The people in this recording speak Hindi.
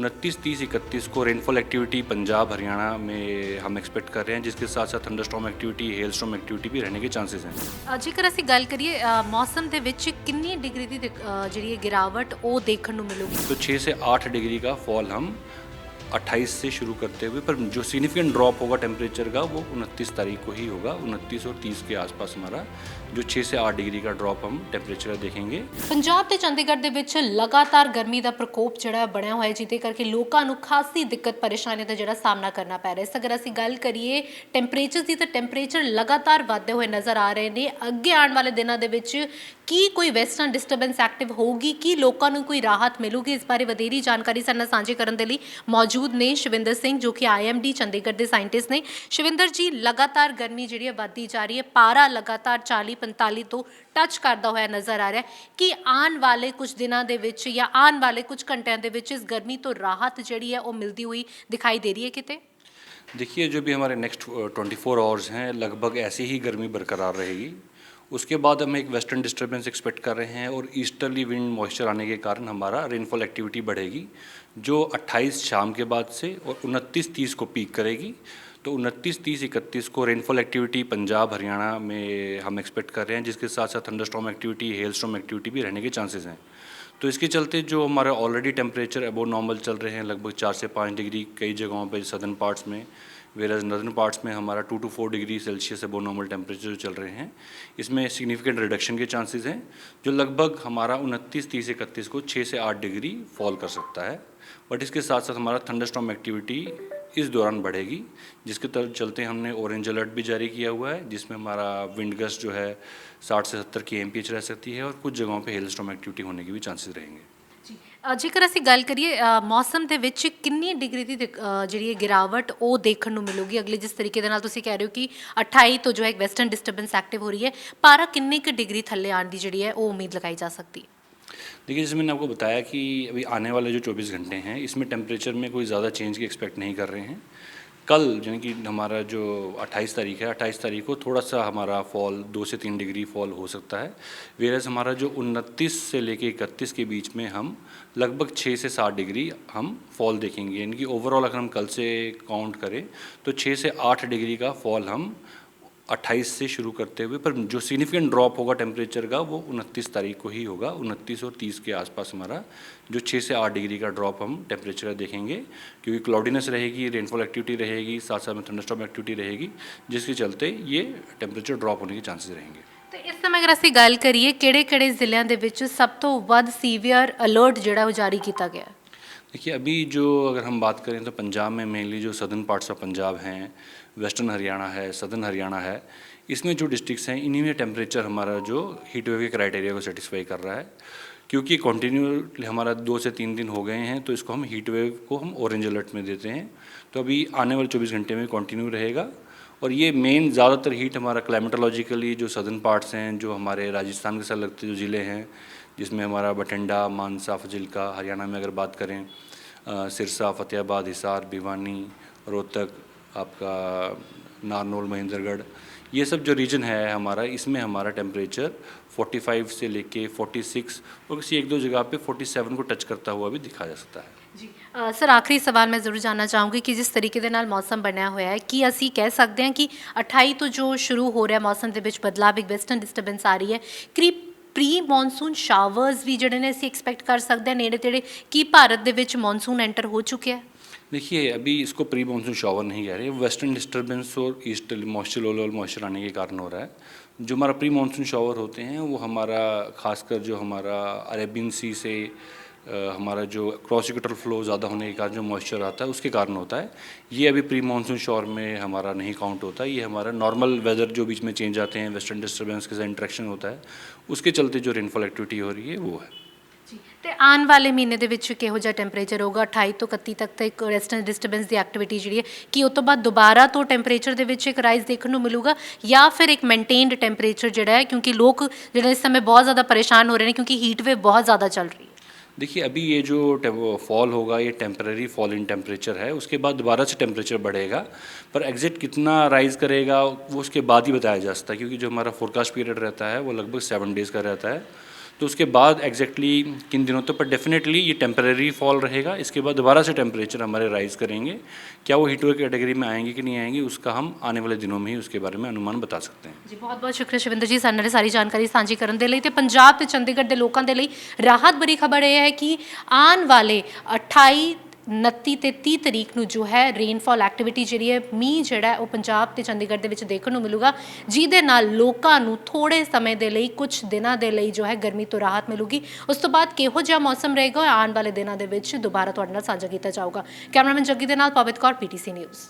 29, 30, 31 को रेनफॉल एक्टिविटी पंजाब हरियाणा में हम एक्सपेक्ट कर रहे हैं, जिसके साथ साथ थंडरस्टॉर्म एक्टिविटी, हेलस्टॉर्म एक्टिविटी भी रहने के चांसेस हैं। ਜੇਕਰ ਅਸੀਂ ਗੱਲ ਕਰੀਏ ਮੌਸਮ ਦੇ ਵਿੱਚ ਕਿੰਨੀ ਡਿਗਰੀ ਦੀ ਜਿਹੜੀ ਹੈ ਗਿਰਾਵਟ ਉਹ ਦੇਖਣ ਨੂੰ ਮਿਲੂਗੀ। तो 6 से 8 डिग्री का फॉल हम 28 से शुरू करते हुए, पर जो सिग्निफिकेंट ड्रॉप होगा टेम्परेचर का वो 29 तारीख को ही होगा। 29 और 30 के आसपास हमारा जो 6 से 8 डिग्री का ड्रॉप हम टेम्परेचर देखेंगे। ਪੰਜਾਬ ਤੇ ਚੰਡੀਗੜ੍ਹ ਦੇ ਵਿੱਚ ਲਗਾਤਾਰ ਗਰਮੀ ਦਾ ਪ੍ਰਕੋਪ ਜਿਹੜਾ ਹੈ ਬਣਿਆ ਹੋਇਆ, ਜਿਹਦੇ ਕਰਕੇ ਲੋਕਾਂ ਨੂੰ ਖਾਸੀ ਦਿੱਕਤ ਪਰੇਸ਼ਾਨੀਆਂ ਦਾ ਜਿਹੜਾ ਸਾਹਮਣਾ ਕਰਨਾ ਪੈ ਰਿਹਾ ਹੈ। ਅਗਰ ਅਸੀਂ ਗੱਲ ਕਰੀਏ ਟੈਂਪਰੇਚਰ ਦੀ, ਤਾਂ ਟੈਂਪਰੇਚਰ ਲਗਾਤਾਰ ਵਧਦੇ ਹੋਏ ਨਜ਼ਰ ਆ ਰਹੇ ਨੇ। ਅੱਗੇ ਆਉਣ ਵਾਲੇ ਦਿਨਾਂ ਦੇ ਵਿੱਚ ਕੀ ਕੋਈ ਵੈਸਟਰਨ ਡਿਸਟਰਬੈਂਸ ਐਕਟਿਵ ਹੋਊਗੀ, ਕੀ ਲੋਕਾਂ ਨੂੰ ਕੋਈ ਰਾਹਤ ਮਿਲੂਗੀ, ਇਸ ਬਾਰੇ ਵਧੇਰੀ ਜਾਣਕਾਰੀ ਸਾਡੇ ਨਾਲ ਸਾਂਝੀ ਕਰਨ ਦੇ ਲਈ ਮੌਜੂਦ ਨੇ ਸ਼ਿਵਿੰਦਰ ਸਿੰਘ, ਜੋ ਕਿ IMD ਚੰਡੀਗੜ੍ਹ ਦੇ ਸਾਇੰਟਿਸਟ ਨੇ। ਸ਼ਿਵਿੰਦਰ ਜੀ, ਲਗਾਤਾਰ ਗਰਮੀ ਜਿਹੜੀ ਹੈ ਵੱਧਦੀ ਜਾ ਰਹੀ ਹੈ, ਪਾਰਾ ਲਗਾਤਾਰ 40-45 ਤੋਂ ਟੱਚ ਕਰਦਾ ਹੋਇਆ ਨਜ਼ਰ ਆ ਰਿਹਾ ਕਿ ਆਉਣ ਵਾਲੇ ਕੁਝ ਦਿਨਾਂ ਦੇ ਵਿੱਚ ਜਾਂ ਆਉਣ ਵਾਲੇ ਕੁਝ ਘੰਟਿਆਂ ਦੇ ਵਿੱਚ ਇਸ ਗਰਮੀ ਤੋਂ ਰਾਹਤ ਜਿਹੜੀ ਹੈ ਉਹ ਮਿਲਦੀ ਹੋਈ ਦਿਖਾਈ ਦੇ ਰਹੀ ਹੈ ਕਿਤੇ? देखिए, जो भी हमारे नेक्स्ट 24 आवर्स हैं लगभग ऐसी ही गर्मी बरकरार रहेगी। उसके बाद हम एक वेस्टर्न डिस्टर्बेंस एक्सपेक्ट कर रहे हैं और ईस्टर्ली विंड मॉइस्चर आने के कारण हमारा रेनफॉल एक्टिविटी बढ़ेगी, जो 28 शाम के बाद से और 29, 30 को पीक करेगी। तो 29, 30, 31 को रेनफॉल एक्टिविटी पंजाब हरियाणा में हम एक्सपेक्ट कर रहे हैं, जिसके साथ साथ थंडरस्टॉर्म एक्टिविटी, हेलस्टॉर्म एक्टिविटी भी रहने के चांसेस हैं। तो इसके चलते जो हमारे ऑलरेडी टेम्परेचर अबो नॉर्मल चल रहे हैं, लगभग 4 से 5 डिग्री कई जगहों पे सदर्न पार्ट्स में, वेराज नदर्न पार्ट्स में हमारा 2 to 4 degree Celsius above normal temperature जो चल रहे हैं, इसमें सिग्निफिकेंट रिडक्शन के चांसेस हैं, जो लगभग हमारा 29, 30, 31 को 6 से 8 डिग्री फॉल कर सकता है। बट इसके साथ साथ हमारा थंडरस्टॉर्म एक्टिविटी इस दौरान बढ़ेगी, जिसके चलते हमने ऑरेंज अलर्ट भी जारी किया हुआ है, जिसमें हमारा विंड गस्ट जो है 60 से 70 kmph रह सकती है और कुछ जगहों पे हेलस्टॉर्म एक्टिविटी होने के भी चांसेस रहेंगे। ਜੀ, ਜੇਕਰ ਅਸੀਂ ਗੱਲ ਕਰੀਏ ਮੌਸਮ ਦੇ ਵਿੱਚ ਕਿੰਨੀ ਡਿਗਰੀ ਦੀ ਜਿਹੜੀ ਹੈ ਗਿਰਾਵਟ ਉਹ ਦੇਖਣ ਨੂੰ ਮਿਲੂਗੀ ਅਗਲੇ, ਜਿਸ ਤਰੀਕੇ ਦੇ ਨਾਲ ਤੁਸੀਂ ਕਹਿ ਰਹੇ ਹੋ ਕਿ 28 ਤੋਂ ਜੋ ਹੈ ਇੱਕ ਵੈਸਟਰਨ ਡਿਸਟਰਬੈਂਸ ਐਕਟਿਵ ਹੋ ਰਹੀ ਹੈ, ਪਾਰਾ ਕਿੰਨੇ ਕੁ ਡਿਗਰੀ ਥੱਲੇ ਆਉਣ ਦੀ ਜਿਹੜੀ ਹੈ ਉਹ ਉਮੀਦ ਲਗਾਈ ਜਾ सकती है? देखिए, जैसे मैंने आपको बताया कि अभी आने वाले जो 24 घंटे हैं इसमें टेम्परेचर में कोई ज़्यादा चेंज की एक्सपेक्ट नहीं कर रहे हैं। कल यानी कि हमारा जो 28 तारीख है, 28 तारीख को थोड़ा सा हमारा फॉल 2 से 3 डिग्री फॉल हो सकता है। वेरस हमारा जो 29 से लेके 31 के बीच में हम लगभग 6 से 7 डिग्री हम फॉल देखेंगे। यानी कि ओवरऑल अगर हम कल से काउंट करें तो 6 से 8 डिग्री का फॉल हम 28 से शुरू करते हुए, पर जो सिग्निफिकेंट ड्रॉप होगा टेम्परेचर का वो 29 तारीख को ही होगा। 29 और 30 के आसपास हमारा जो 6 से 8 डिग्री का ड्रॉप हम टेम्परेचर देखेंगे, क्योंकि क्लाउडीनेस रहेगी, रेनफॉल एक्टिविटी रहेगी, साथ साथ में थंडरस्टॉर्म एक्टिविटी रहेगी, जिसके चलते ये टेम्परेचर ड्रॉप होने के चांसेस रहेंगे। ਤੇ ਇਸ ਸਮੇਂ ਅਗਰ ਅਸੀਂ ਗੱਲ ਕਰੀਏ ਕਿਹੜੇ-ਕਿਹੜੇ ਜ਼ਿਲ੍ਹਿਆਂ ਦੇ ਵਿੱਚ ਸਭ ਤੋਂ ਵੱਧ ਸੀਵੀਅਰ ਅਲਰਟ ਜਿਹੜਾ ਉਹ ਜਾਰੀ ਕੀਤਾ ਗਿਆ? देखिए, अभी जो अगर हम बात करें तो पंजाब में मेनली जो सदर्न पार्ट्स ऑफ पंजाब हैं, वेस्टर्न हरियाणा है, सदर्न हरियाणा है, इसमें जो डिस्ट्रिक्ट्स हैं इन्हीं में टेम्परेचर हमारा जो हीट वेव के क्राइटेरिया को सेटिस्फाई कर रहा है। क्योंकि कंटिन्यू हमारा 2 से 3 दिन हो गए हैं, तो इसको हम हीट वेव को हम ऑरेंज अलर्ट में देते हैं। तो अभी आने वाले 24 घंटे में कंटिन्यू रहेगा। और ये मेन ज़्यादातर हीट हमारा क्लाइमेटोलॉजिकली जो सदर्न पार्ट्स हैं, जो हमारे राजस्थान के साथ लगते जो ज़िले हैं, जिसमें हमारा बठिंडा, मानसा, फजिल्का, हरियाणा में अगर बात करें सिरसा, फतेहाबाद, हिसार, भिवानी, रोहतक, आपका नारनौल, महेंद्रगढ़, ये सब जो रीजन है हमारा, इसमें हमारा टेम्परेचर 45 से लेके 46 और किसी एक दो जगह पे 47 को टच करता हुआ भी दिखा जा सकता है। ਜੀ ਸਰ, ਆਖਰੀ ਸਵਾਲ ਮੈਂ ਜ਼ਰੂਰ ਜਾਣਨਾ ਚਾਹੂੰਗੀ ਕਿ ਜਿਸ ਤਰੀਕੇ ਦੇ ਨਾਲ ਮੌਸਮ ਬਣਿਆ ਹੋਇਆ ਹੈ, ਕੀ ਅਸੀਂ ਕਹਿ ਸਕਦੇ ਹਾਂ ਕਿ 28 ਤੋਂ ਜੋ ਸ਼ੁਰੂ ਹੋ ਰਿਹਾ ਮੌਸਮ ਦੇ ਵਿੱਚ ਬਦਲਾਅ, ਇੱਕ ਵੈਸਟਰਨ ਡਿਸਟਰਬੈਂਸ ਆ ਰਹੀ ਹੈ, ਕਿ ਪ੍ਰੀ ਮੌਨਸੂਨ ਸ਼ਾਵਰਸ ਵੀ ਜਿਹੜੇ ਨੇ ਅਸੀਂ ਐਕਸਪੈਕਟ ਕਰ ਸਕਦੇ ਹਾਂ ਨੇੜੇ ਤੇੜੇ? ਕੀ ਭਾਰਤ ਦੇ ਵਿੱਚ ਮੌਨਸੂਨ ਐਂਟਰ ਹੋ ਚੁੱਕਿਆ ਹੈ? देखिए, अभी इसको प्री मानसून शावर नहीं कह रहे, वेस्टर्न डिस्टर्बेंस और easterly moisture, low level moisture आने के कारण हो रहा है। जो हमारा प्री मानसून शावर होते हैं वो हमारा खासकर जो हमारा अरेबियन सी से हमारा जो क्रॉस इक्वेटोरियल फ्लो ज़्यादा होने के कारण जो मॉइस्चर आता है उसके कारण होता है। ये अभी प्री मानसून शावर में हमारा नहीं काउंट होता। ये हमारा नॉर्मल वेदर जो बीच में चेंज आते हैं, वेस्टर्न डिस्टर्बेंस के साथ इंटरेक्शन होता है, उसके चलते जो रेनफॉल एक्टिविटी हो रही है वो है। ਜੀ, ਤੇ ਆਉਣ ਵਾਲੇ ਮਹੀਨੇ ਦੇ ਵਿੱਚ ਕਿਹੋ ਜਿਹਾ ਟੈਂਪਰੇਚਰ ਹੋਊਗਾ? 28 ਤੋਂ 31 ਤੱਕ ਤਾਂ ਇੱਕ ਵੈਸਟਰਨ ਡਿਸਟਰਬੈਂਸ ਦੀ ਐਕਟੀਵਿਟੀ ਜਿਹੜੀ ਹੈ, ਕਿ ਉਸ ਤੋਂ ਬਾਅਦ ਦੁਬਾਰਾ ਤੋਂ ਟੈਂਪਰੇਚਰ ਦੇ ਵਿੱਚ ਇੱਕ ਰਾਈਜ਼ ਦੇਖਣ ਨੂੰ ਮਿਲੂਗਾ, ਜਾਂ ਫਿਰ ਇੱਕ ਮੇਨਟੇਨਡ ਟੈਂਪਰੇਚਰ ਜਿਹੜਾ ਹੈ, क्योंकि लोग ਜਿਹੜੇ ਇਸ ਸਮੇਂ बहुत ज़्यादा परेशान हो रहे हैं क्योंकि हीट वेव बहुत ज़्यादा चल रही है? देखिए, अभी ये जो फॉल होगा ये टेम्परेरी फॉल इन टेम्परेचर है, उसके बाद दोबारा से टेम्परेचर बढ़ेगा, पर एग्जैक्ट कितना राइज़ करेगा वो उसके बाद ही बताया जा सकता है, क्योंकि जो हमारा फोरकास्ट पीरियड रहता है वो लगभग 7 डेज़ का रहता है। तो उसके बाद एग्जैक्टली किन दिनों तक, पर डेफिनेटली ये टेम्परेरी फॉल रहेगा। इसके बाद दोबारा से टेम्परेचर हमारे राइज़ करेंगे। क्या वो हीटवेव कैटेगरी में आएंगे कि नहीं आएंगे, उसका हम आने वाले दिनों में ही उसके बारे में अनुमान बता सकते हैं। ਜੀ ਬਹੁਤ ਬਹੁਤ ਸ਼ੁਕਰੀਆ ਸ਼ਿਵਿੰਦਰ ਜੀ ਸਾਡੇ ਨਾਲ ਸਾਰੀ ਜਾਣਕਾਰੀ ਸਾਂਝੀ ਕਰਨ ਦੇ ਲਈ। ਤੇ ਪੰਜਾਬ ਤੇ ਚੰਡੀਗੜ੍ਹ ਦੇ ਲੋਕਾਂ ਦੇ ਲਈ ਰਾਹਤ ਭਰੀ ਖਬਰ ਇਹ ਹੈ ਕਿ ਆਉਣ ਵਾਲੇ 28 29 ਤੇ 30 ਤਰੀਕ ਨੂੰ ਜੋ ਹੈ ਰੇਨਫਾਲ ਐਕਟੀਵਿਟੀ ਜਿਹੜੀ ਹੈ, ਮੀਂਹ ਜਿਹੜਾ ਹੈ ਉਹ ਪੰਜਾਬ ਤੇ ਚੰਡੀਗੜ੍ਹ ਦੇ ਵਿੱਚ ਦੇਖਣ ਨੂੰ ਮਿਲੂਗਾ, ਜਿਹਦੇ ਨਾਲ ਲੋਕਾਂ ਨੂੰ ਥੋੜੇ ਸਮੇਂ ਦੇ ਲਈ, ਕੁਝ ਦਿਨਾਂ ਦੇ ਲਈ ਜੋ ਹੈ ਗਰਮੀ ਤੋਂ ਰਾਹਤ ਮਿਲੂਗੀ। ਉਸ ਤੋਂ ਬਾਅਦ ਕਿਹੋ ਜਿਹਾ ਮੌਸਮ ਰਹੇਗਾ ਆਉਣ ਵਾਲੇ ਦਿਨਾਂ ਦੇ ਵਿੱਚ ਦੁਬਾਰਾ ਤੁਹਾਡੇ ਨਾਲ ਸਾਂਝਾ ਕੀਤਾ ਜਾਊਗਾ। ਕੈਮਰਾਮੈਨ ਜੱਗੀ ਦੇ ਨਾਲ ਪਵਿਤ ਕੌਰ, PTC ਨਿਊਜ਼।